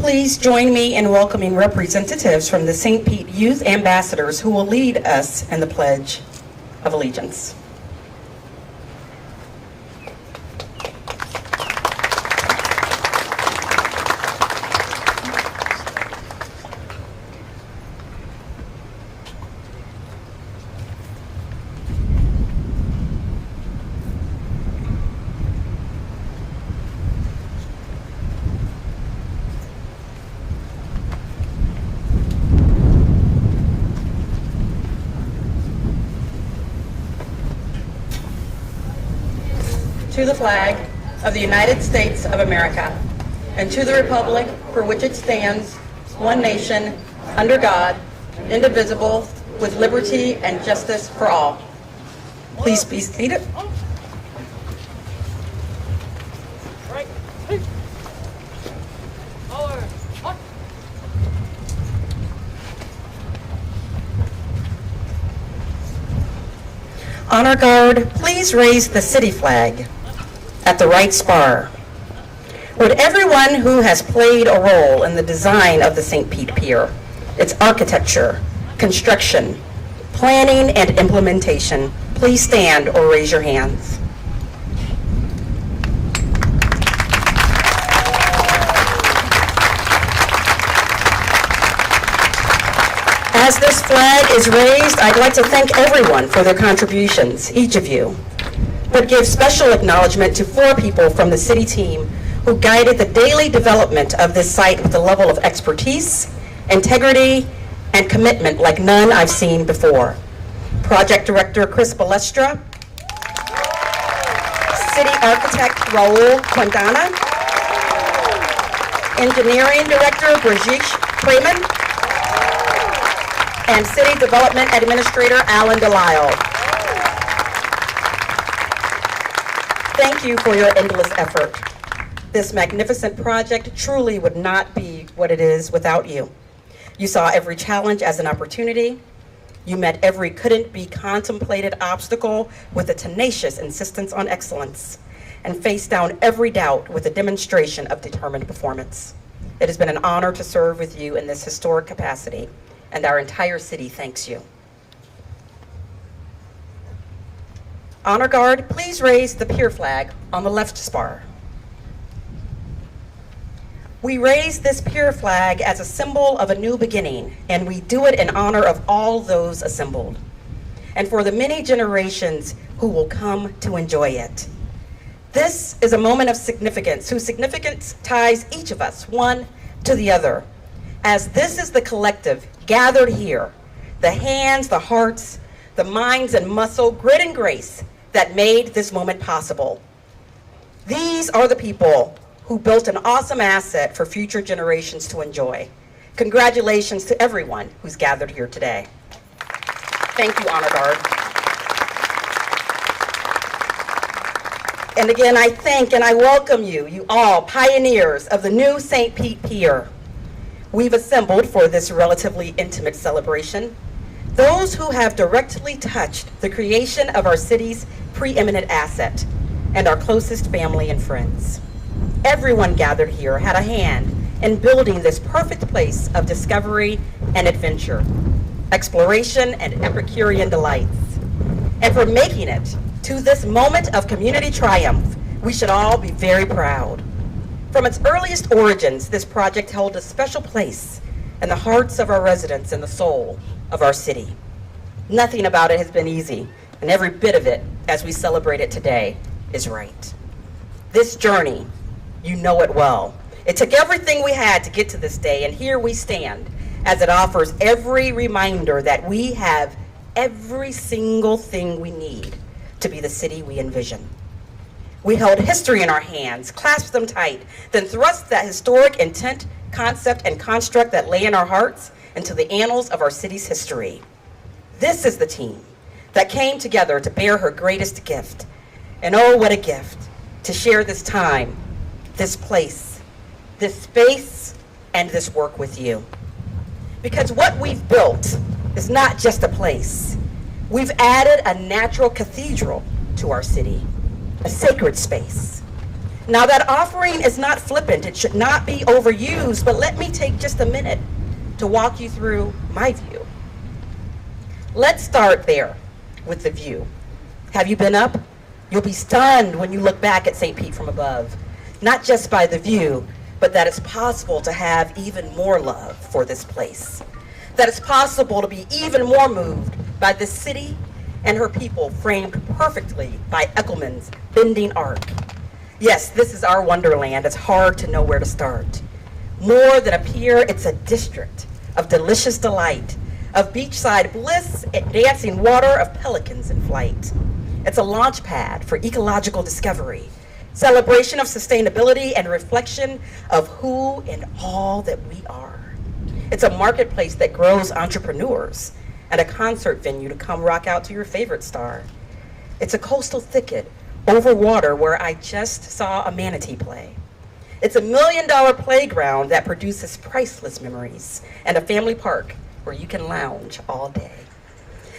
Please join me in welcoming representatives from the St. Pete Youth Ambassadors who will lead us in the Pledge of Allegiance. To the flag of the United States of America, and to the republic for which it stands, one nation, under God, indivisible, with liberty and justice for all. Please be seated. Honor Guard, please raise the city flag at the right spar. Would everyone who has played a role in the design of the St. Pete Pier, its architecture, construction, planning, and implementation, please stand or raise your hands. As this flag is raised, I'd like to thank everyone for their contributions, each of you, but give special acknowledgement to 4 people from the city team who guided the daily development of this site with a level of expertise, integrity, and commitment like none I've seen before. Project Director Chris Balestra, City Architect Raul Quintana, Engineering Director Brigitte Freeman, and City Development Administrator Alan Delisle. Thank you for your endless effort. This magnificent project truly would not be what it is without you. You saw every challenge as an opportunity. You met every couldn't be contemplated obstacle with a tenacious insistence on excellence, and faced down every doubt with a demonstration of determined performance. It has been an honor to serve with you in this historic capacity, and our entire city thanks you. Honor Guard, please raise the pier flag on the left spar. We raise this pier flag as a symbol of a new beginning, and we do it in honor of all those assembled, and for the many generations who will come to enjoy it. This is a moment of significance, whose significance ties each of us one to the other, as this is the collective gathered here, the hands, the hearts, the minds and muscle, grit and grace that made this moment possible. These are the people who built an awesome asset for future generations to enjoy. Congratulations to everyone who's gathered here today. Thank you, Honor Guard. And again, I thank and I welcome you, you all pioneers of the new St. Pete Pier. We've assembled for this relatively intimate celebration those who have directly touched the creation of our city's preeminent asset and our closest family and friends. Everyone gathered here had a hand in building this perfect place of discovery and adventure, exploration and Epicurean delights. And for making it to this moment of community triumph, we should all be very proud. From its earliest origins, this project held a special place in the hearts of our residents and the soul of our city. Nothing about it has been easy, and every bit of it, as we celebrate it today, is right. This journey, you know it well. It took everything we had to get to this day, and here we stand, as it offers every reminder that we have every single thing we need to be the city we envision. We held history in our hands, clasped them tight, then thrust that historic intent, concept, and construct that lay in our hearts into the annals of our city's history. This is the team that came together to bear her greatest gift. And oh, what a gift to share this time, this place, this space, and this work with you. Because what we've built is not just a place. We've added a natural cathedral to our city, a sacred space. Now that offering is not flippant, it should not be overused, but let me take just a minute to walk you through my view. Let's start there with the view. Have you been up? You'll be stunned when you look back at St. Pete from above, not just by the view, but that it's possible to have even more love for this place, that it's possible to be even more moved by this city and her people framed perfectly by Eckelmann's bending arc. Yes, this is our wonderland. It's hard to know where to start. More than a pier, it's a district of delicious delight, of beachside bliss and dancing water, of pelicans in flight. It's a launch pad for ecological discovery, celebration of sustainability, and reflection of who and all that we are. It's a marketplace that grows entrepreneurs and a concert venue to come rock out to your favorite star. It's a coastal thicket over water where I just saw a manatee play. It's a $1 million playground that produces priceless memories, and a family park where you can lounge all day.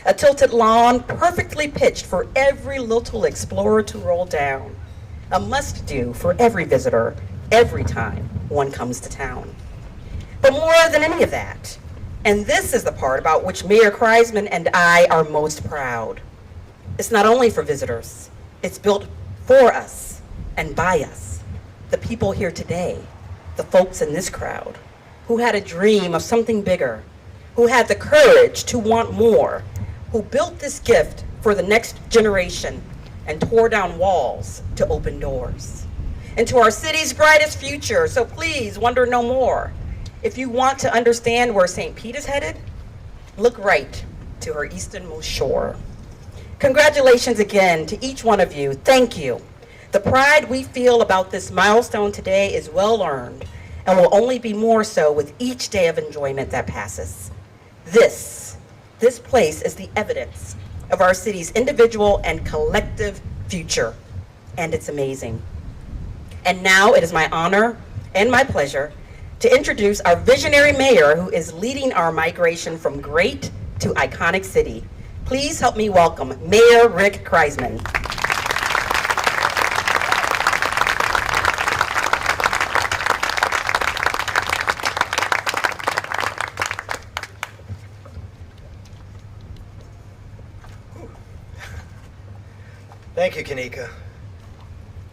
A tilted lawn perfectly pitched for every little explorer to roll down. A must-do for every visitor every time one comes to town. But more than any of that, and this is the part about which Mayor Kreisman and I are most proud, it's not only for visitors, it's built for us and by us, the people here today, the folks in this crowd, who had a dream of something bigger, who had the courage to want more, who built this gift for the next generation and tore down walls to open doors into our city's brightest future. So please wonder no more. If you want to understand where St. Pete is headed, look right to her easternmost shore. Congratulations again to each one of you. Thank you. The pride we feel about this milestone today is well earned and will only be more so with each day of enjoyment that passes. This place is the evidence of our city's individual and collective future, and it's amazing. And now it is my honor and my pleasure to introduce our visionary mayor who is leading our migration from great to iconic city. Please help me welcome Mayor Rick Kreisman. Thank you, Kanika.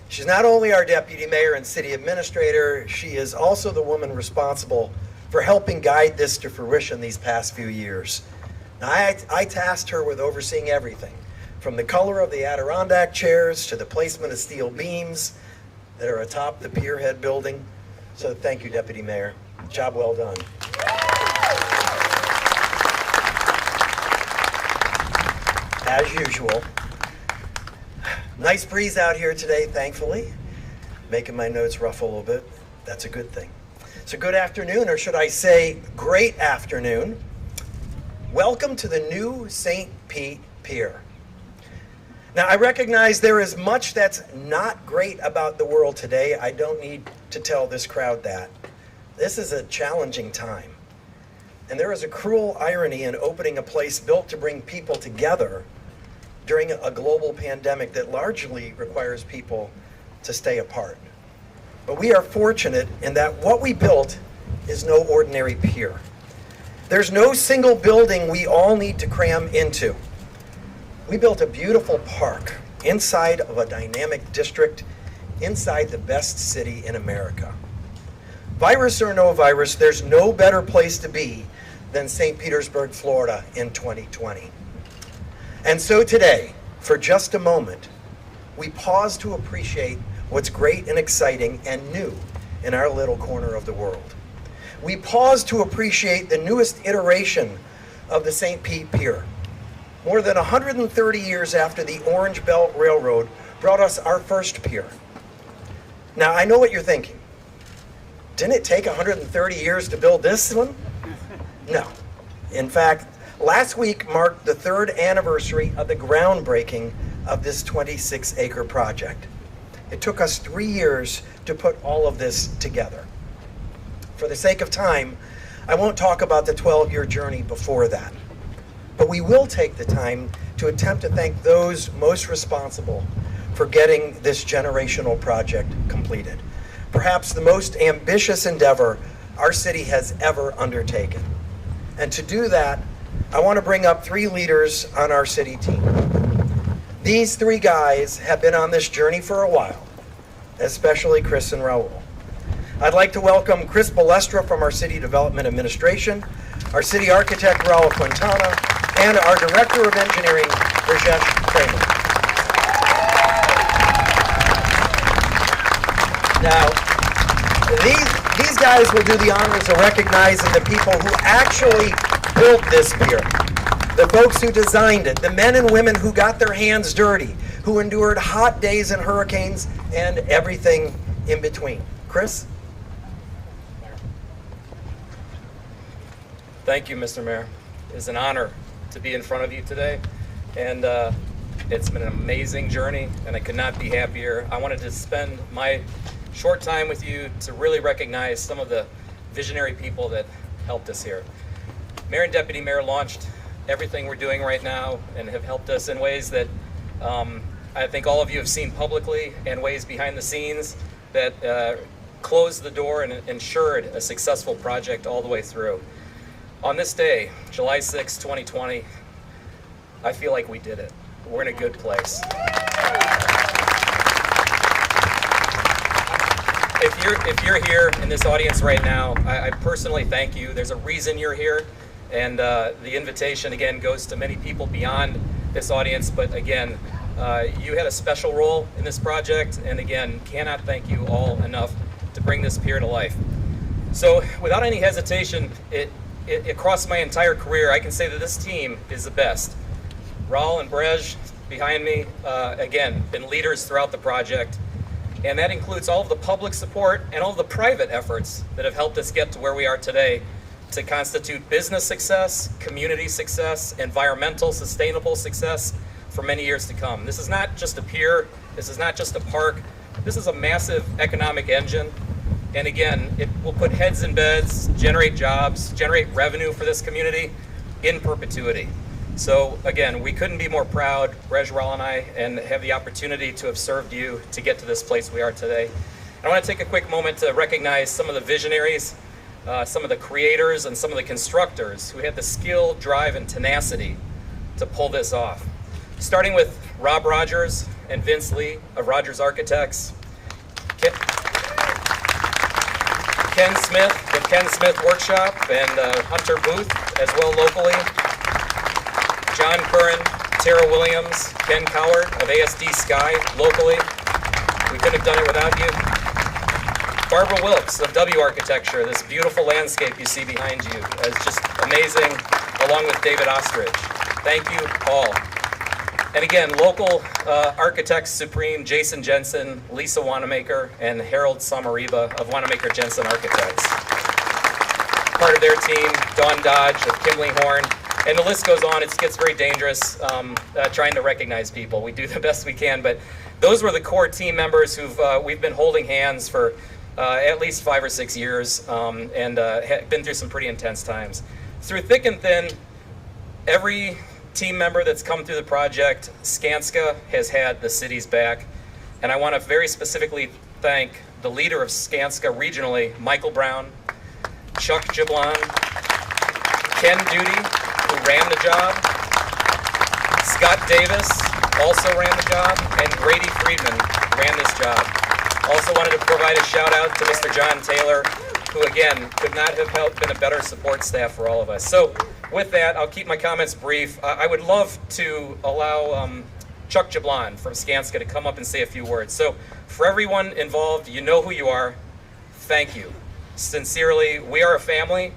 She's not only our deputy mayor and city administrator, she is also the woman responsible for helping guide this to fruition these past few years. Now, I tasked her with overseeing everything, from the color of the Adirondack chairs to the placement of steel beams that are atop the Pier Head building. So thank you, Deputy Mayor. Job well done. As usual, nice breeze out here today, thankfully. Making my notes ruffle a little bit. That's a good thing. So good afternoon, or should I say great afternoon. Welcome to the new St. Pete Pier. Now, I recognize there is much that's not great about the world today. I don't need to tell this crowd that. This is a challenging time. And there is a cruel irony in opening a place built to bring people together during a global pandemic that largely requires people to stay apart. But we are fortunate in that what we built is no ordinary pier. There's no single building we all need to cram into. We built a beautiful park inside of a dynamic district, inside the best city in America. Virus or no virus, there's no better place to be than St. Petersburg, Florida in 2020. And so today, for just a moment, we pause to appreciate what's great and exciting and new in our little corner of the world. We pause to appreciate the newest iteration of the St. Pete Pier. More than 130 years after the Orange Belt Railroad brought us our first pier. Now, I know what you're thinking. Didn't it take 130 years to build this one? No. In fact, last week marked the 3rd anniversary of the groundbreaking of this 26-acre project. It took us 3 years to put all of this together. For the sake of time, I won't talk about the 12-year journey before that, but we will take the time to attempt to thank those most responsible for getting this generational project completed. Perhaps the most ambitious endeavor our city has ever undertaken. And to do that, I want to bring up three leaders on our city team. These three guys have been on this journey for a while, especially Chris and Raul. I'd like to welcome Chris Balestra from our City Development Administration, our City Architect Raul Quintana, and our Director of Engineering, Rajesh Kramer. Now, these guys will do the honors of recognizing the people who actually built this pier, the folks who designed it, the men and women who got their hands dirty, who endured hot days and hurricanes and everything in between. Chris? Thank you, Mr. Mayor. It is an honor to be in front of you today, and it's been an amazing journey, and I could not be happier. I wanted to spend my short time with you to really recognize some of the visionary people that helped us here. Mayor and Deputy Mayor launched everything we're doing right now and have helped us in ways that I think all of you have seen publicly, and ways behind the scenes that closed the door and ensured a successful project all the way through. On this day, July 6, 2020, I feel like we did it. We're in a good place. If you're here in this audience right now, I personally thank you. There's a reason you're here, and the invitation again goes to many people beyond this audience. But again, you had a special role in this project, and again, cannot thank you all enough to bring this pier to life. So, without any hesitation, across my entire career, I can say that this team is the best. Raul and Brej behind me, again, been leaders throughout the project. And that includes all of the public support and all of the private efforts that have helped us get to where we are today to constitute business success, community success, environmental, sustainable success for many years to come. This is not just a pier, this is not just a park, this is a massive economic engine. And again, it will put heads in beds, generate jobs, generate revenue for this community in perpetuity. So again, we couldn't be more proud, Brej, Raul, and I, and have the opportunity to have served you to get to this place we are today. I want to take a quick moment to recognize some of the visionaries, some of the creators, and some of the constructors who had the skill, drive, and tenacity to pull this off. Starting with Rob Rogers and Vince Lee of Rogers Architects, Ken Smith, the Ken Smith Workshop, and Hunter Booth, as well locally. John Curran, Tara Williams, Ken Coward of ASD Sky, locally. We couldn't have done it without you. Barbara Wilkes of W Architecture, this beautiful landscape you see behind you is just amazing, along with David Ostrich. Thank you all. And again, local architects supreme, Jason Jensen, Lisa Wanamaker, and Harold Samariba of Wanamaker Jensen Architects. Part of their team, Dawn Dodge of Kimley Horn, and the list goes on. It gets very dangerous trying to recognize people. We do the best we can, but those were the core team members we've been holding hands for at least 5 or 6 years, and been through some pretty intense times. Through thick and thin, every team member that's come through the project, Skanska has had the city's back, and I want to very specifically thank the leader of Skanska regionally, Michael Brown, Chuck Jablon, Ken Duty, who ran the job, Scott Davis also ran the job, and Grady Friedman ran this job. Also wanted to provide a shout out to Mr. John Taylor, who again could not have been a better support staff for all of us. So with that, I'll keep my comments brief. I would love to allow Chuck Jablon from Skanska to come up and say a few words. So for everyone involved, you know who you are. Thank you. Sincerely, we are a family,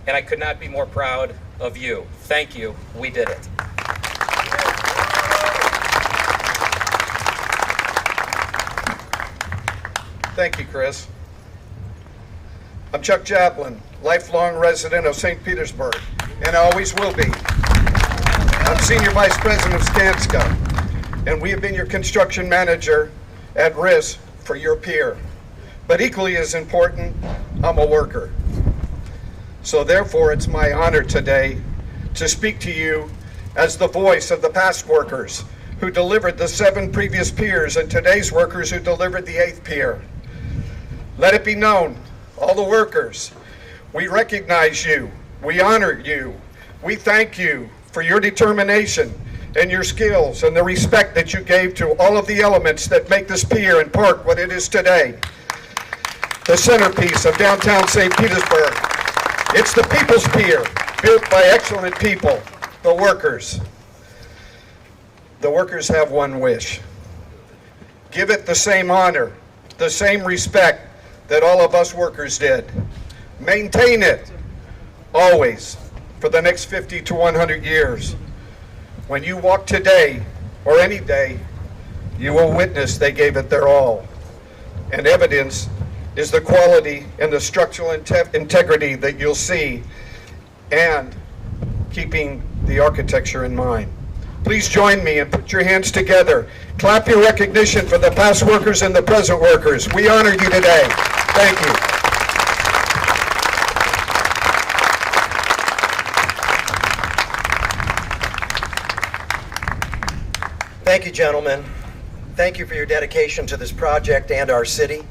and I could not be more proud of you. Thank you. We did it. Thank you, Chris. I'm Chuck Chaplin, lifelong resident of St. Petersburg, and I always will be. I'm Senior Vice President of Skanska, and we have been your construction manager at risk for your pier. But equally as important, I'm a worker. So therefore, it's my honor today to speak to you as the voice of the past workers who delivered the 7 previous piers and today's workers who delivered the 8th pier. Let it be known, all the workers, we recognize you, we honor you, we thank you for your determination and your skills and the respect that you gave to all of the elements that make this pier and park what it is today. The centerpiece of downtown St. Petersburg. It's the People's Pier, built by excellent people, the workers. The workers have one wish. Give it the same honor, the same respect that all of us workers did. Maintain it, always, for the next 50 to 100 years. When you walk today, or any day, you will witness they gave it their all. And evidence is the quality and the structural integrity that you'll see, and keeping the architecture in mind. Please join me and put your hands together. Clap your recognition for the past workers and the present workers. We honor you today. Thank you. Thank you, gentlemen. Thank you for your dedication to this project and our city.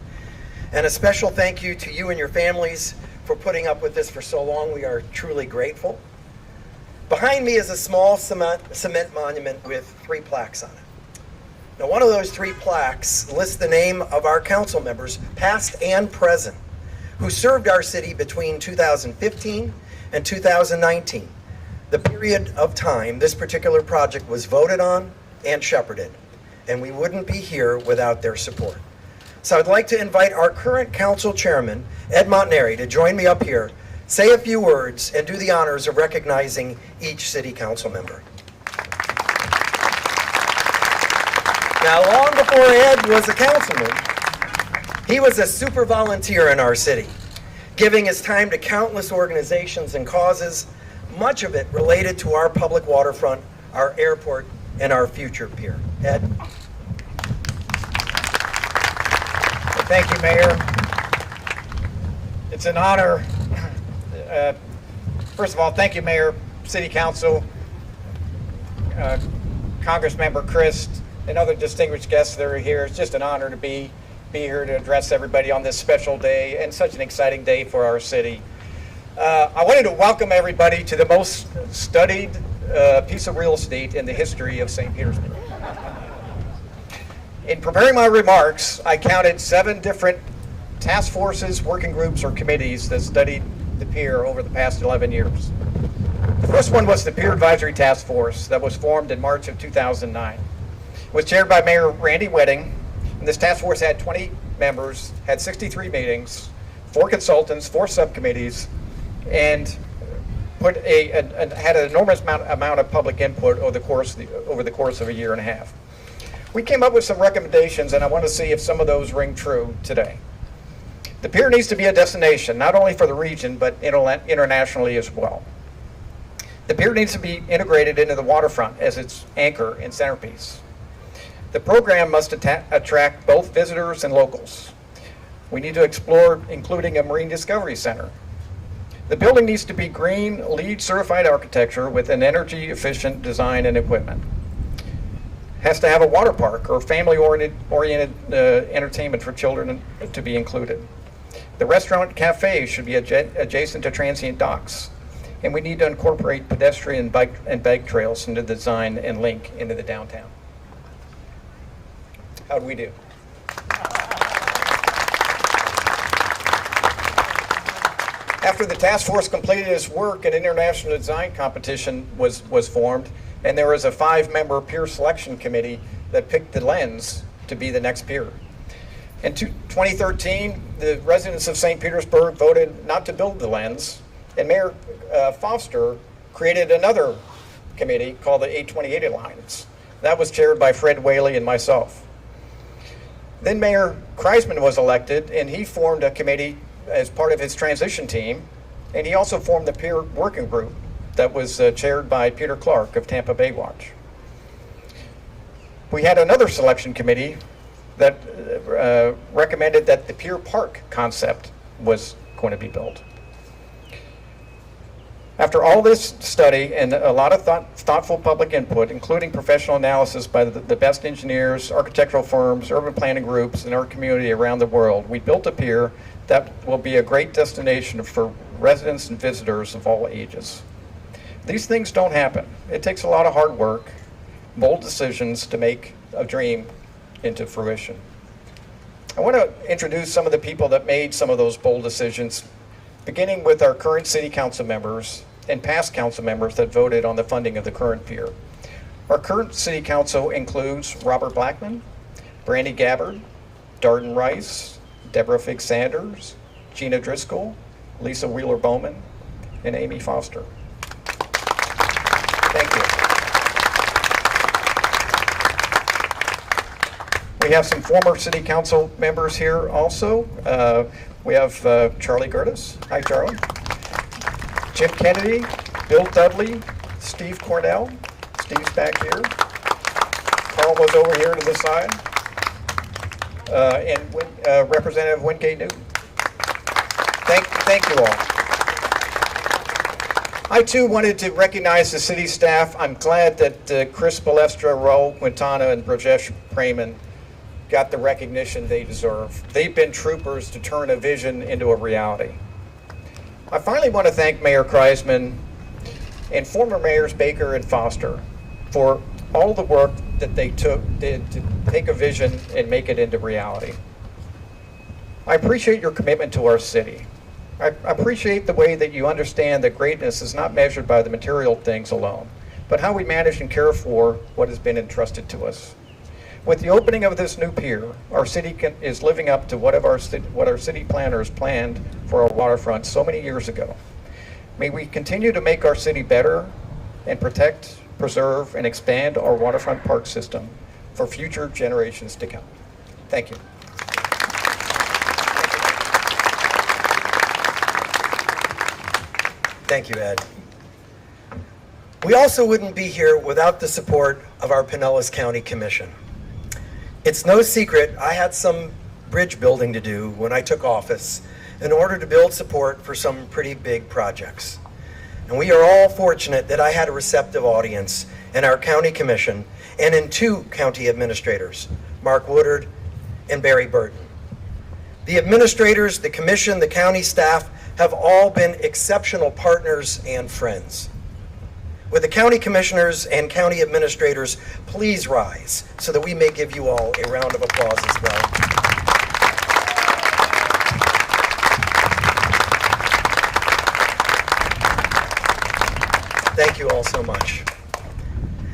And a special thank you to you and your families for putting up with this for so long. We are truly grateful. Behind me is a small cement monument with 3 plaques on it. Now, one of those 3 plaques lists the name of our council members, past and present, who served our city between 2015 and 2019, the period of time this particular project was voted on and shepherded, and we wouldn't be here without their support. So I'd like to invite our current council chairman, Ed Montanari, to join me up here, say a few words, and do the honors of recognizing each city council member. Now, long before Ed was a councilman, he was a super volunteer in our city, giving his time to countless organizations and causes, much of it related to our public waterfront, our airport, and our future pier. Ed? Thank you, Mayor. It's an honor. First of all, thank you, Mayor, City Council, Congressmember Chris, and other distinguished guests that are here. It's just an honor to be here to address everybody on this special day and such an exciting day for our city. I wanted to welcome everybody to the most studied piece of real estate in the history of St. Petersburg. In preparing my remarks, I counted 7 different task forces, working groups, or committees that studied the pier over the past 11 years. The first one was the Pier Advisory Task Force that was formed in March of 2009. It was chaired by Mayor Randy Wedding, and this task force had 20 members, had 63 meetings, 4 consultants, 4 subcommittees, and had an enormous amount of public input over the course of a year and a half. We came up with some recommendations, and I want to see if some of those ring true today. The pier needs to be a destination, not only for the region, but internationally as well. The pier needs to be integrated into the waterfront as its anchor and centerpiece. The program must attract both visitors and locals. We need to explore including a marine discovery center. The building needs to be green, LEED certified architecture with an energy efficient design and equipment. Has to have a water park or family-oriented entertainment for children to be included. The restaurant cafe should be adjacent to transient docks. And we need to incorporate pedestrian and bike trails into the design and link into the downtown. How'd we do? After the task force completed its work, an international design competition was formed, and there was a 5-member pier selection committee that picked the lens to be the next pier. In 2013, the residents of St. Petersburg voted not to build the lens, and Mayor Foster created another committee called the 828 Alliance. That was chaired by Fred Whaley and myself. Then Mayor Kreisman was elected, and he formed a committee as part of his transition team, and he also formed the Pier Working Group that was chaired by Peter Clark of Tampa Bay Watch. We had another selection committee that recommended that the Pier Park concept was going to be built. After all this study and a lot of thoughtful public input, including professional analysis by the best engineers, architectural firms, urban planning groups in our community around the world, we built a pier that will be a great destination for residents and visitors of all ages. These things don't happen. It takes a lot of hard work, bold decisions to make a dream into fruition. I want to introduce some of the people that made some of those bold decisions, beginning with our current city council members and past council members that voted on the funding of the current pier. Our current city council includes Robert Blackman, Brandy Gabbard, Darden Rice, Deborah Fig Sanders, Gina Driscoll, Lisa Wheeler Bowman, and Amy Foster. Thank you. We have some former city council members here also. We have Charlie Gertis. Hi, Charlie. Jim Kennedy, Bill Dudley, Steve Cornell. Steve's back here. Carl was over here to the side. And Representative Wingate Newton. Thank you all. I too wanted to recognize the city staff. I'm glad that Chris Balestra, Raul Quintana, and Brajesh Preman got the recognition they deserve. They've been troopers to turn a vision into a reality. I finally want to thank Mayor Kreisman and former mayors Baker and Foster for all the work that they did to take a vision and make it into reality. I appreciate your commitment to our city. I appreciate the way that you understand that greatness is not measured by the material things alone, but how we manage and care for what has been entrusted to us. With the opening of this new pier, our city is living up to what our city planners planned for our waterfront so many years ago. May we continue to make our city better and protect, preserve, and expand our waterfront park system for future generations to come. Thank you. Thank you, Ed. We also wouldn't be here without the support of our Pinellas County Commission. It's no secret I had some bridge building to do when I took office in order to build support for some pretty big projects. And we are all fortunate that I had a receptive audience in our county commission and in two county administrators, Mark Woodard and Barry Burton. The administrators, the commission, the county staff have all been exceptional partners and friends. With the county commissioners and county administrators, please rise so that we may give you all a round of applause as well. Thank you all so much.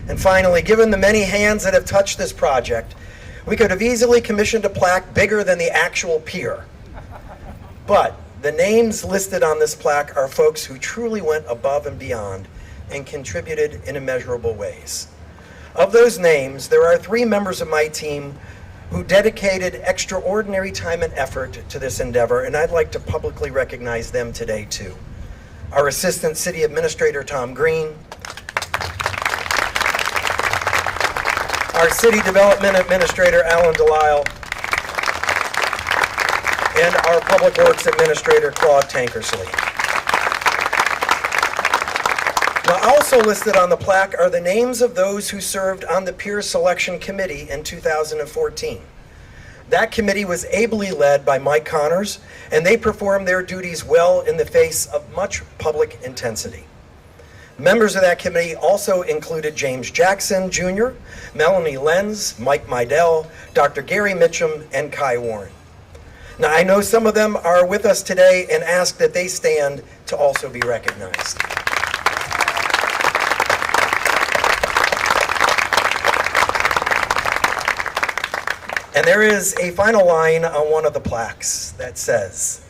And finally, given the many hands that have touched this project, we could have easily commissioned a plaque bigger than the actual pier. But the names listed on this plaque are folks who truly went above and beyond and contributed in immeasurable ways. Of those names, there are 3 members of my team who dedicated extraordinary time and effort to this endeavor, and I'd like to publicly recognize them today too. Our Assistant City Administrator, Tom Green, our City Development Administrator, Alan Delisle, and our Public Works Administrator, Claude Tankersley. Now, also listed on the plaque are the names of those who served on the Pier Selection Committee in 2014. That committee was ably led by Mike Connors, and they performed their duties well in the face of much public intensity. Members of that committee also included James Jackson Jr., Melanie Lenz, Mike Meidel, Dr. Gary Mitchum, and Kai Warren. Now, I know some of them are with us today and ask that they stand to also be recognized. And there is a final line on one of the plaques that says,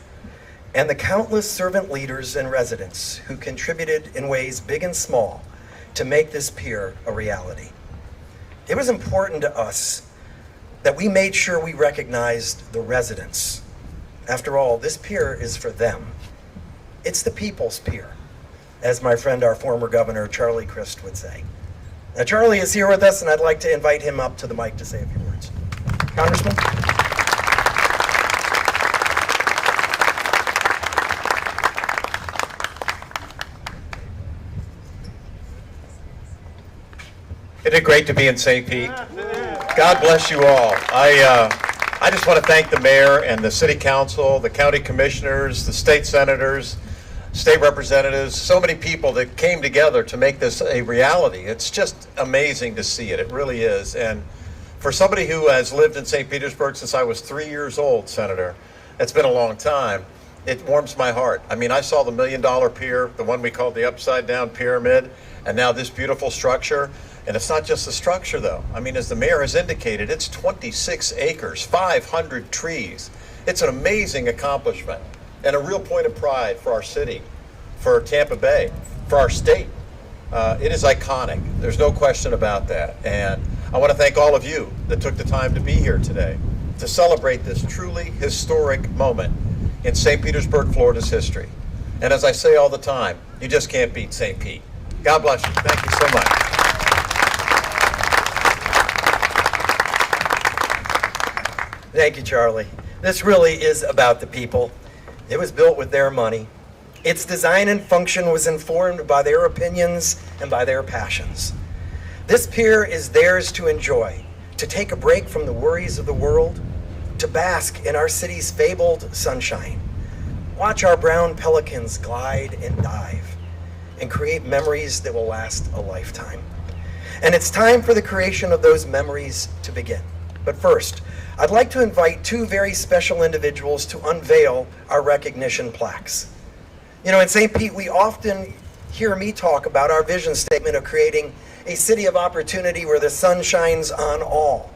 "And the countless servant leaders and residents who contributed in ways big and small to make this pier a reality." It was important to us that we made sure we recognized the residents. After all, this pier is for them. It's the people's pier, as my friend, our former governor, Charlie Crist, would say. Now, Charlie is here with us, and I'd like to invite him up to the mic to say a few words. Congressman? Isn't it great to be in St. Pete? God bless you all. I just want to thank the mayor and the city council, the county commissioners, the state senators, state representatives, so many people that came together to make this a reality. It's just amazing to see it. It really is. And for somebody who has lived in St. Petersburg since I was 3 years old, Senator, it's been a long time. It warms my heart. I mean, I saw the $1 Million Pier, the one we called the upside down pyramid, and now this beautiful structure. And it's not just the structure, though. I mean, as the mayor has indicated, it's 26 acres, 500 trees. It's an amazing accomplishment and a real point of pride for our city, for Tampa Bay, for our state. It is iconic. There's no question about that. And I want to thank all of you that took the time to be here today to celebrate this truly historic moment in St. Petersburg, Florida's history. And as I say all the time, you just can't beat St. Pete. God bless you. Thank you so much. Thank you, Charlie. This really is about the people. It was built with their money. Its design and function was informed by their opinions and by their passions. This pier is theirs to enjoy, to take a break from the worries of the world, to bask in our city's fabled sunshine, watch our brown pelicans glide and dive, and create memories that will last a lifetime. And it's time for the creation of those memories to begin. But first, I'd like to invite two very special individuals to unveil our recognition plaques. You know, in St. Pete, we often hear me talk about our vision statement of creating a city of opportunity where the sun shines on all.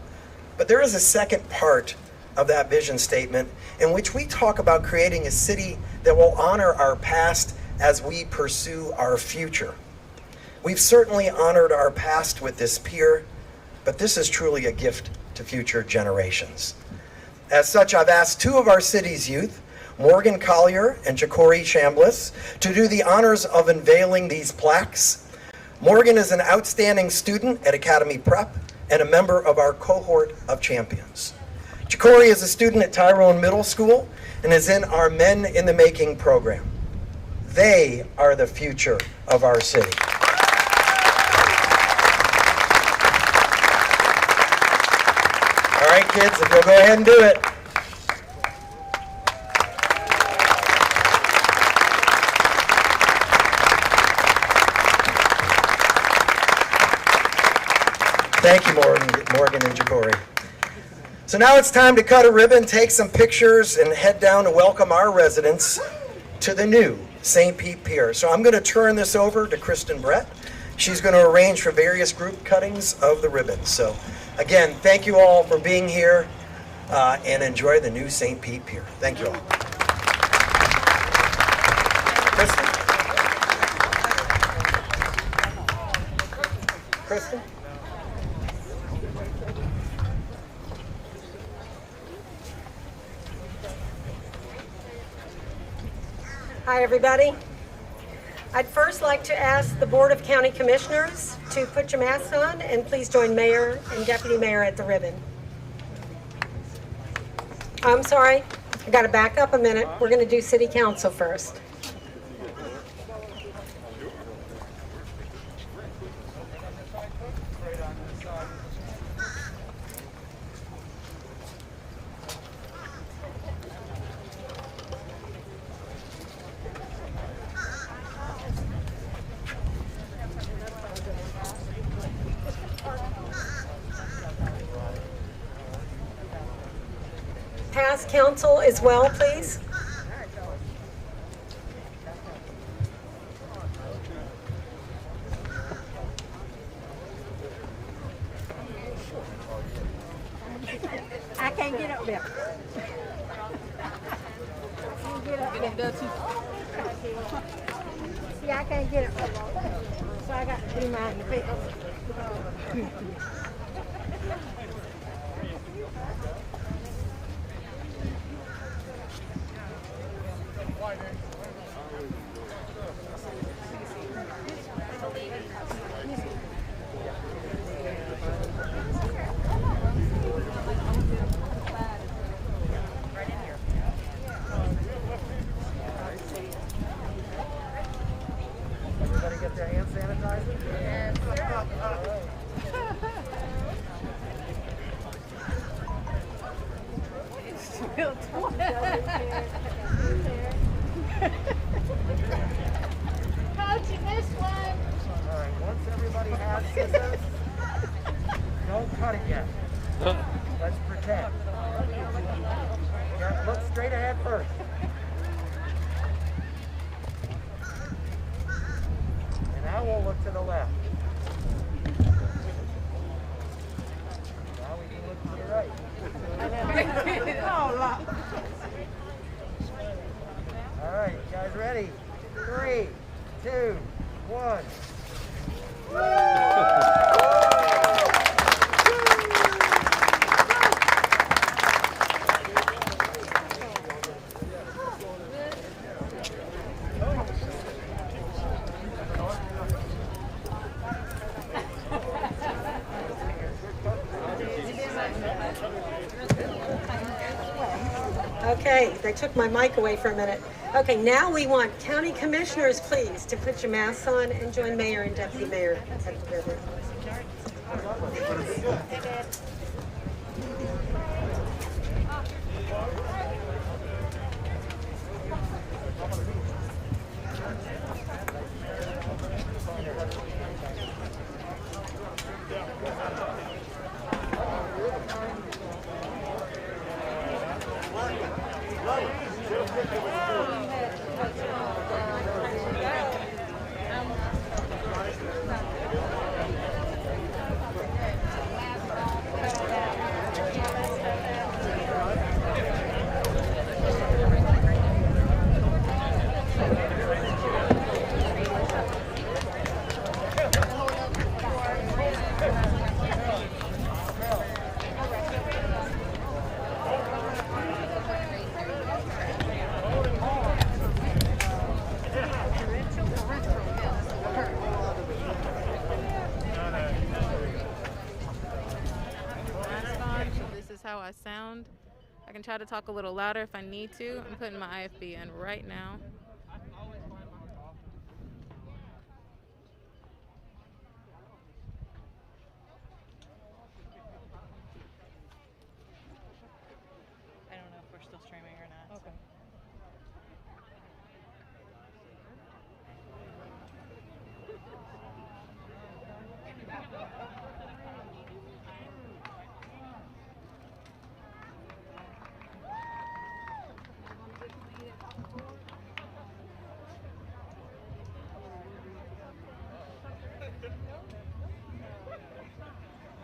But there is a second part of that vision statement in which we talk about creating a city that will honor our past as we pursue our future. We've certainly honored our past with this pier, but this is truly a gift to future generations. As such, I've asked two of our city's youth, Morgan Collier and Ja'Cory Chambliss, to do the honors of unveiling these plaques. Morgan is an outstanding student at Academy Prep and a member of our cohort of champions. Ja'Cory is a student at Tyrone Middle School and is in our Men in the Making program. They are the future of our city. All right, kids, if you'll go ahead and do it. Thank you, Morgan and Ja'Cory. So now it's time to cut a ribbon, take some pictures, and head down to welcome our residents to the new St. Pete Pier. So I'm going to turn this over to Kristen Brett. She's going to arrange for various group cuttings of the ribbons. So again, thank you all for being here and enjoy the new St. Pete Pier. Thank you all. Kristen? Kristen? Hi, everybody. I'd first like to ask the Board of County Commissioners to put your masks on and please join Mayor and Deputy Mayor at the ribbon. I'm sorry, I got to back up a minute. We're going to do City Council first. Past council as well, please. I can't get up there. See, I can't get up there. So I got to do mine in the face. Everybody get their hand sanitizer? Coach, you missed one. All right, once everybody has scissors, don't cut it yet. Let's pretend. You gotta look straight ahead first. And now we'll look to the left. Now we can look to the right. All right, you guys ready? 3, 2, 1. Okay, they took my mic away for a minute. Okay, now we want county commissioners, please, to put your masks on and join mayor and deputy mayor at the river. How I sound. I can try to talk a little louder if I need to. I'm putting my IFB in right now. I don't know if we're still streaming or not. Okay.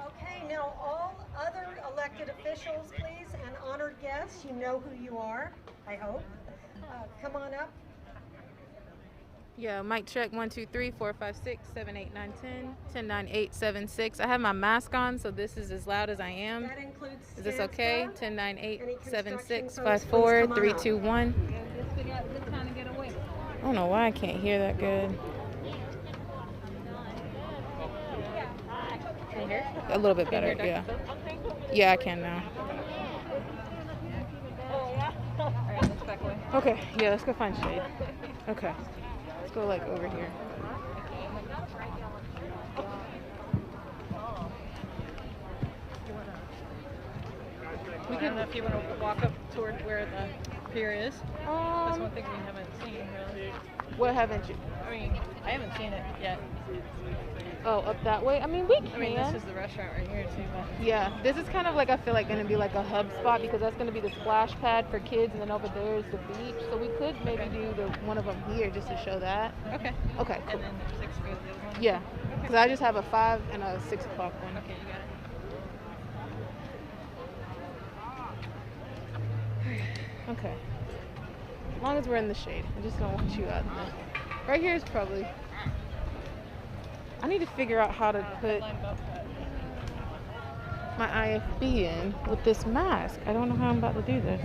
Okay, now all other elected officials, please, and honored guests, you know who you are, I hope. Come on up. Yeah, mic check 1 2 3 4 5 6 7 8 9 10 10 9 8 7 6. I have my mask on, so this is as loud as I am. That includes Is this okay? Stanza. 10 9 8 Any 7 construction 6 folks, 5 please 4 come on 3 up. 2 1. I don't know why I can't hear that good. Can you hear? A little bit better, yeah. Yeah, I can now. All right, let's back away. Okay, yeah, let's go find shade. Okay, let's go like over here. We can, if you want to walk up toward where the pier is. That's one thing we haven't seen, really. What haven't you? I mean, I haven't seen it yet. Oh, up that way? I mean, we can. I mean, this is the restaurant right here, too. But Yeah, this is kind of like, I feel like going to be like a hub spot because that's going to be the splash pad for kids, and then over there is the beach. So we could maybe do one of them here just to show that. okay. Okay, cool. And then there's 6 for the other one? Yeah, because I just have a 5 and a 6 o'clock one. Okay, you got it. Okay. As long as we're in the shade. I just don't want you out in the... Right here is probably... I need to figure out how to put Line above that. my IFB in with this mask. I don't know how I'm about to do this.